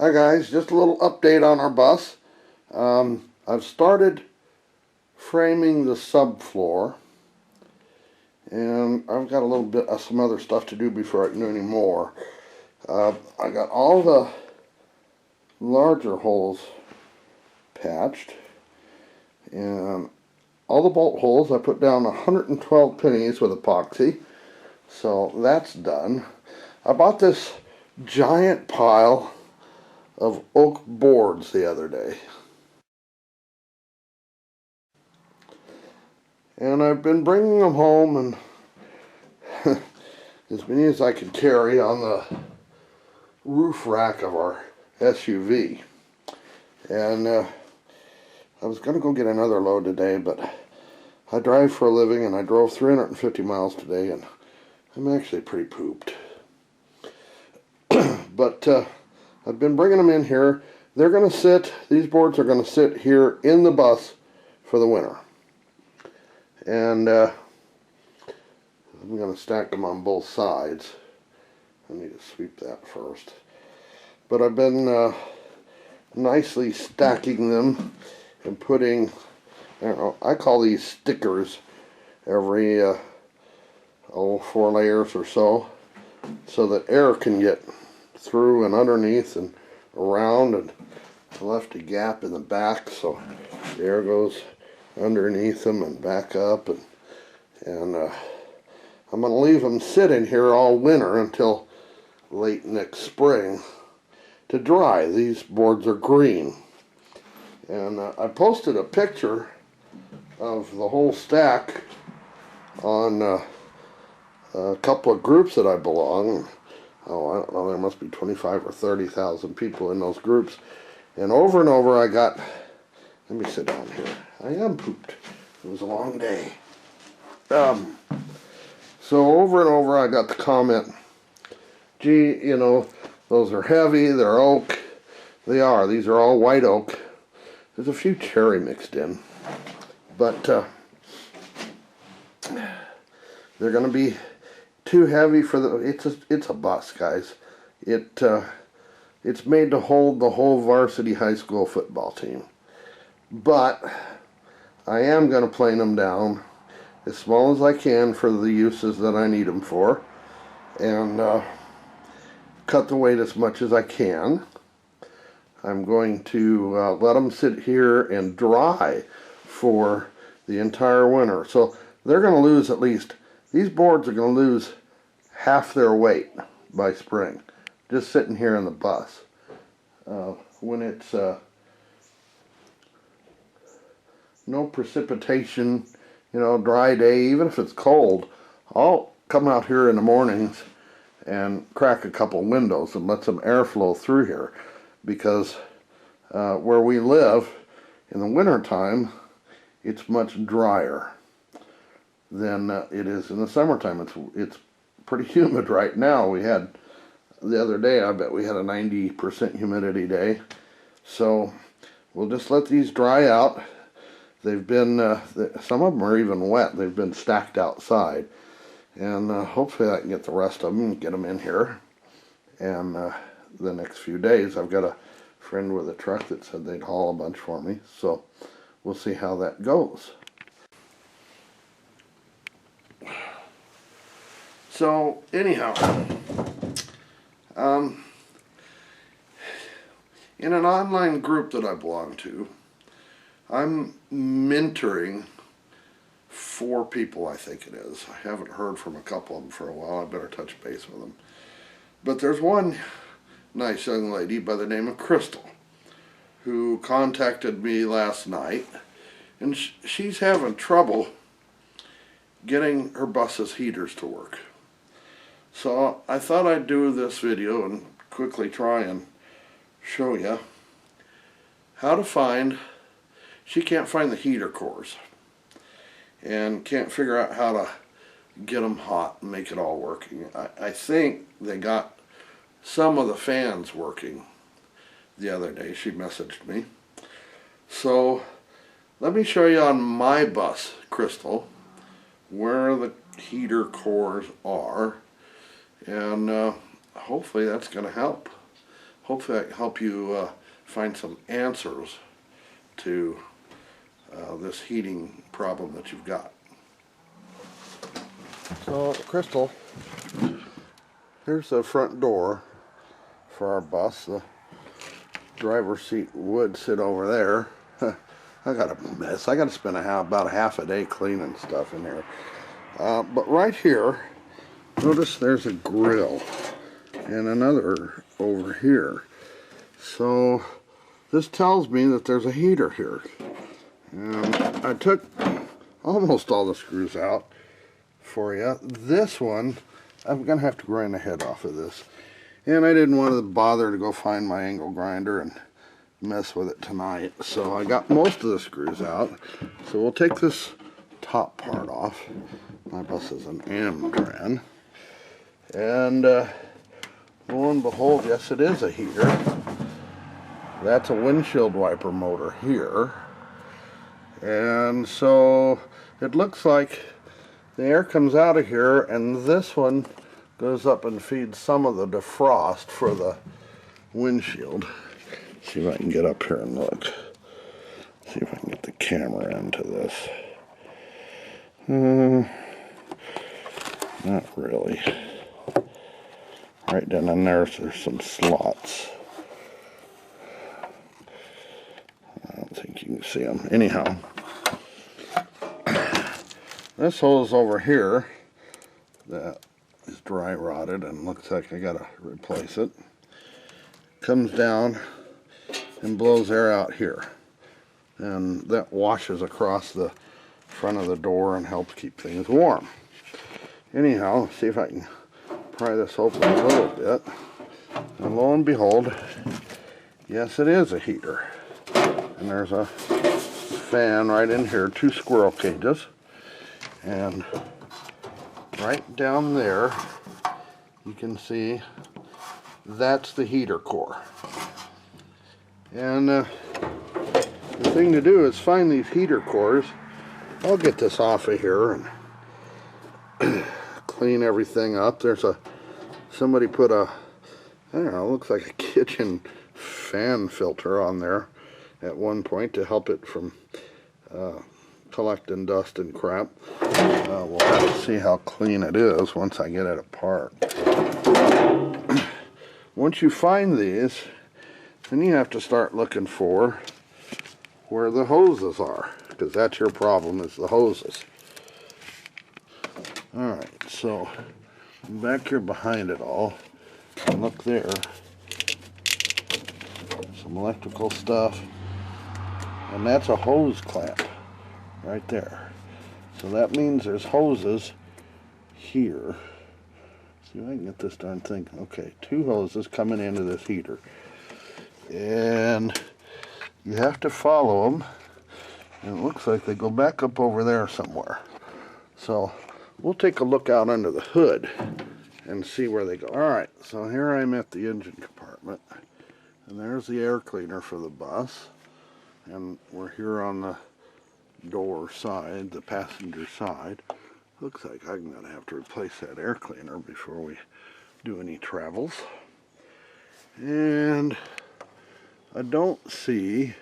Hi guys, just a little update on our bus. I've started framing the subfloor, and I've got a little bit of some other stuff to do before I can do any more. I got all the larger holes patched, and all the bolt holes I put down 112 pennies with epoxy, so that's done. I bought this giant pile of oak boards the other day, and I've been bringing them home and as many as I could carry on the roof rack of our SUV. And I was going to go get another load today, but I drive for a living and I drove 350 miles today and I'm actually pretty pooped. But I've been bringing them in here. They're going to sit, these boards are going to sit here in the bus for the winter. And I'm going to stack them on both sides. I need to sweep that first. But I've been nicely stacking them and putting, I don't know, I call these stickers every 4 layers or so that air can get through and underneath and around, and I left a gap in the back so the air goes underneath them and back up, and I'm going to leave them sitting here all winter until late next spring to dry. These boards are green, and I posted a picture of the whole stack on a couple of groups that I belong. Oh, I don't know, there must be 25 or 30,000 people in those groups. And over I got, let me sit down here. I am pooped. It was a long day. So over and over I got the comment, gee, you know, those are heavy, they're oak. They are. These are all white oak. There's a few cherry mixed in. But they're going to be too heavy for the, it's a bus, guys. It's made to hold the whole varsity high school football team. But I am going to plane them down as small as I can for the uses that I need them for, and cut the weight as much as I can. I'm going to let them sit here and dry for the entire winter. So they're going to lose at least, these boards are going to lose half their weight by spring, just sitting here in the bus. When it's no precipitation, you know, dry day, even if it's cold, I'll come out here in the mornings and crack a couple windows and let some airflow through here, because where we live in the wintertime, it's much drier than it is in the summertime. It's pretty humid right now. We had, the other day, I bet we had a 90% humidity day. So we'll just let these dry out. They've been, some of them are even wet. They've been stacked outside. And hopefully I can get the rest of them and get them in here. And the next few days, I've got a friend with a truck that said they'd haul a bunch for me. So we'll see how that goes. So anyhow, in an online group that I belong to, I'm mentoring 4 people, I think it is. I haven't heard from a couple of them for a while. I better touch base with them. But there's one nice young lady by the name of Crystal who contacted me last night, and she's having trouble getting her bus's heaters to work. So I thought I'd do this video and quickly try and show you how to find, she can't find the heater cores and can't figure out how to get them hot and make it all working. I think they got some of the fans working the other day. She messaged me. So let me show you on my bus, Crystal, where the heater cores are, and hopefully that's going to help. hopefully I can help you find some answers to this heating problem that you've got. So, Crystal, here's the front door for our bus. The driver's seat would sit over there. I got a mess. I got to spend about half a day cleaning stuff in here. But right here, notice there's a grill and another over here. So this tells me that there's a heater here. And I took almost all the screws out for you. This one, I'm going to have to grind the head off of this. And I didn't want to bother to go find my angle grinder and mess with it tonight. So I got most of the screws out. So we'll take this top part off. My bus is an Amtran. And lo and behold, yes, it is a heater. That's a windshield wiper motor here. And so it looks like the air comes out of here, and this one goes up and feeds some of the defrost for the windshield. See if I can get up here and look. See if I can get the camera into this. Not really. Right down in there's some slots. I don't think you can see them. Anyhow, this hose over here that is dry rotted and looks like I gotta replace it, comes down and blows air out here, and that washes across the front of the door and helps keep things warm. Anyhow, let's see if I can pry this open a little bit, and lo and behold, yes, it is a heater. And there's a fan right in here, 2 squirrel cages, and right down there you can see that's the heater core. And the thing to do is find these heater cores. I'll get this off of here and clean everything up. There's somebody put I don't know, looks like a kitchen fan filter on there at one point to help it from collecting dust and crap. We'll have to see how clean it is once I get it apart. Once you find these, then you have to start looking for where the hoses are, because that's your problem, is the hoses. Alright, so back here behind it all, and look there, some electrical stuff, and that's a hose clamp right there. So that means there's hoses here. See if I can get this darn thing. Okay, 2 hoses coming into this heater. And you have to follow them. And it looks like they go back up over there somewhere. So we'll take a look out under the hood and see where they go. Alright, so here I'm at the engine compartment. And there's the air cleaner for the bus. And we're here on the door side, the passenger side. Looks like I'm going to have to replace that air cleaner before we do any travels. And I don't see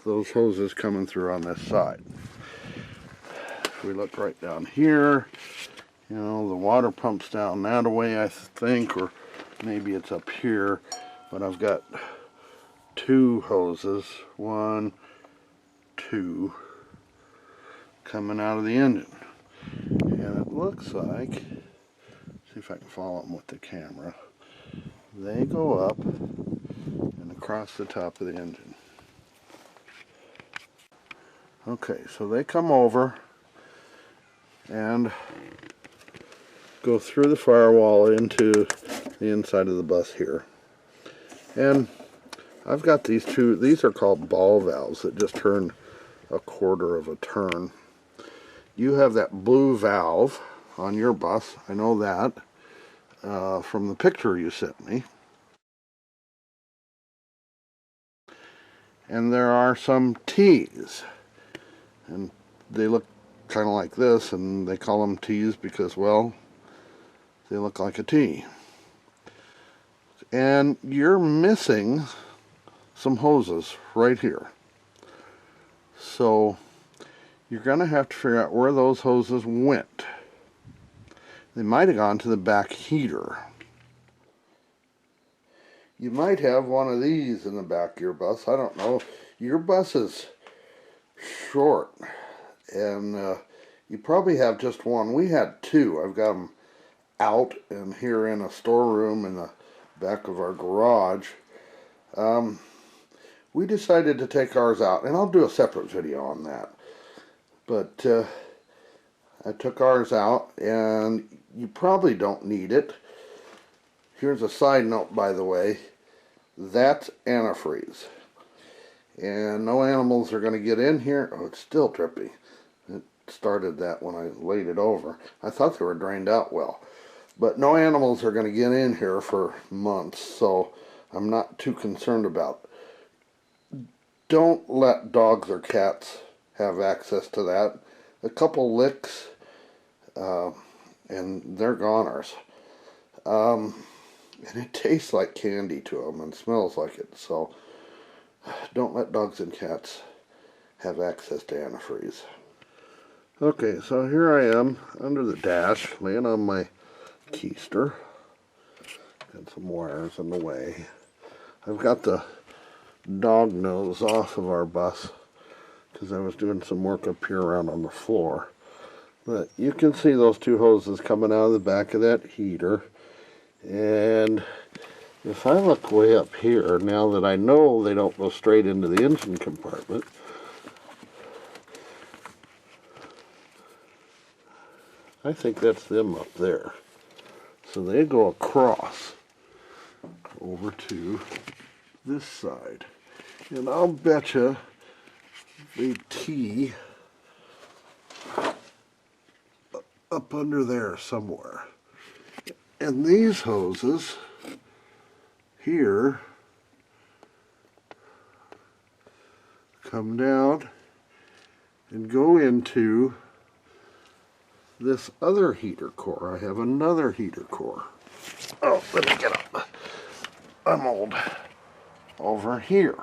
those hoses coming through on this side. If we look right down here, you know, the water pump's down that way, I think, or maybe it's up here, but I've got 2 hoses, 1, 2, coming out of the engine. And it looks like, see if I can follow them with the camera, they go up and across the top of the engine. Okay, so they come over and go through the firewall into the inside of the bus here. And I've got these 2, these are called ball valves that just turn a quarter of a turn. You have that blue valve on your bus, I know that, from the picture you sent me. And there are some T's, and they look kind of like this, and they call them T's because, well, they look like a T. and you're missing some hoses right here. So you're going to have to figure out where those hoses went. They might have gone to the back heater. You might have one of these in the back of your bus. I don't know. Your bus is short, and you probably have just one. We had two. I've got them out and here in a storeroom in the back of our garage. We decided to take ours out, and I'll do a separate video on that. But I took ours out, and you probably don't need it. Here's a side note, by the way. That's antifreeze. And no animals are going to get in here. Oh, it's still drippy. It started that when I laid it over. I thought they were drained out well. But no animals are going to get in here for months, so I'm not too concerned about it. Don't let dogs or cats have access to that. A couple licks, and they're goners. And it tastes like candy to them and smells like it, so don't let dogs and cats have access to antifreeze. Okay, so here I am under the dash, laying on my keister. Got some wires in the way. I've got the dog nose off of our bus because I was doing some work up here around on the floor. But you can see those two hoses coming out of the back of that heater. And if I look way up here, now that I know they don't go straight into the engine compartment, I think that's them up there. So they go across over to this side. And I'll betcha they tee up under there somewhere. And these hoses here come down and go into this other heater core. I have another heater core. Oh, let me get up. I'm old. Over here.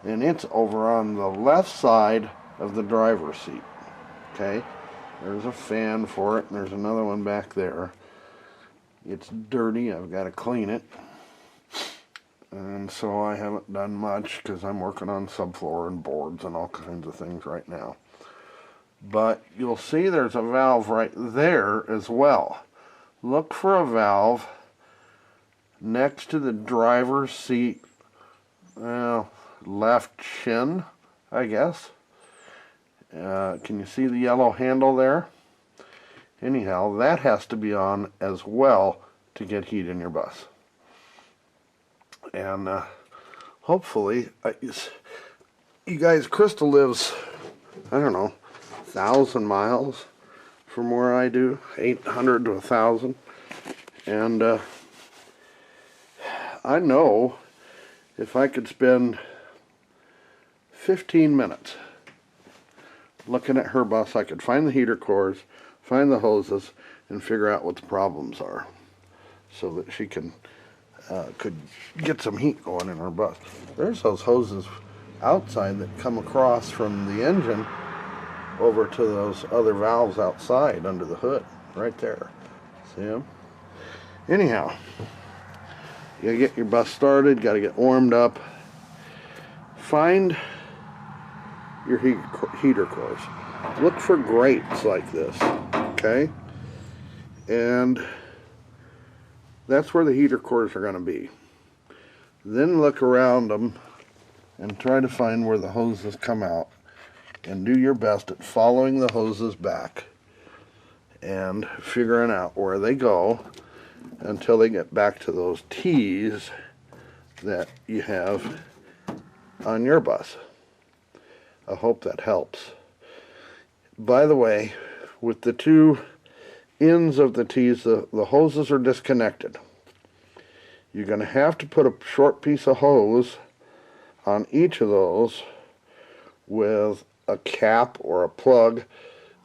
And it's over on the left side of the driver's seat. Okay? There's a fan for it, and there's another one back there. It's dirty. I've got to clean it. And so I haven't done much because I'm working on subfloor and boards and all kinds of things right now. But you'll see there's a valve right there as well. Look for a valve next to the driver's seat, left shin, I guess. Can you see the yellow handle there? Anyhow, that has to be on as well to get heat in your bus. And hopefully, you guys, Crystal lives, I don't know, 1,000 miles from where I do, 800 to 1,000. And I know if I could spend 15 minutes looking at her bus, I could find the heater cores, find the hoses, and figure out what the problems are so that she could get some heat going in her bus. There's those hoses outside that come across from the engine over to those other valves outside under the hood, right there. See them? Anyhow, you gotta get your bus started, gotta get warmed up. Find your heater cores. Look for grates like this, okay? And that's where the heater cores are going to be. Then look around them and try to find where the hoses come out, and do your best at following the hoses back and figuring out where they go until they get back to those T's that you have on your bus. I hope that helps. By the way, with the two ends of the T's, the hoses are disconnected. You're going to have to put a short piece of hose on each of those with a cap or a plug.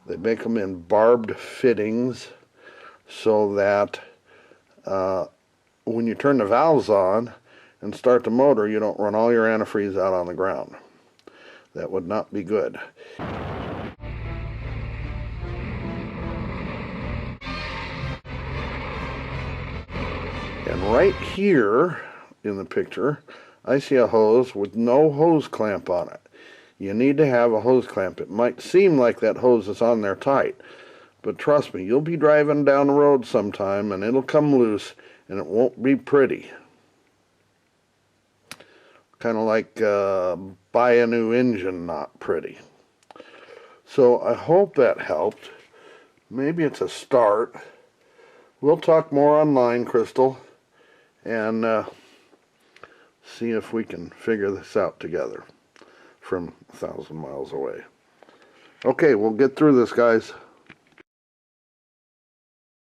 They make them in barbed fittings so that when you turn the valves on and start the motor, you don't run all your antifreeze out on the ground. That would not be good. And right here in the picture, I see a hose with no hose clamp on it. You need to have a hose clamp. It might seem like that hose is on there tight, but trust me, you'll be driving down the road sometime and it'll come loose and it won't be pretty. Kind of like buy a new engine, not pretty. So I hope that helped. Maybe it's a start. We'll talk more online, Crystal, and see if we can figure this out together from 1,000 miles away. Okay, we'll get through this, guys.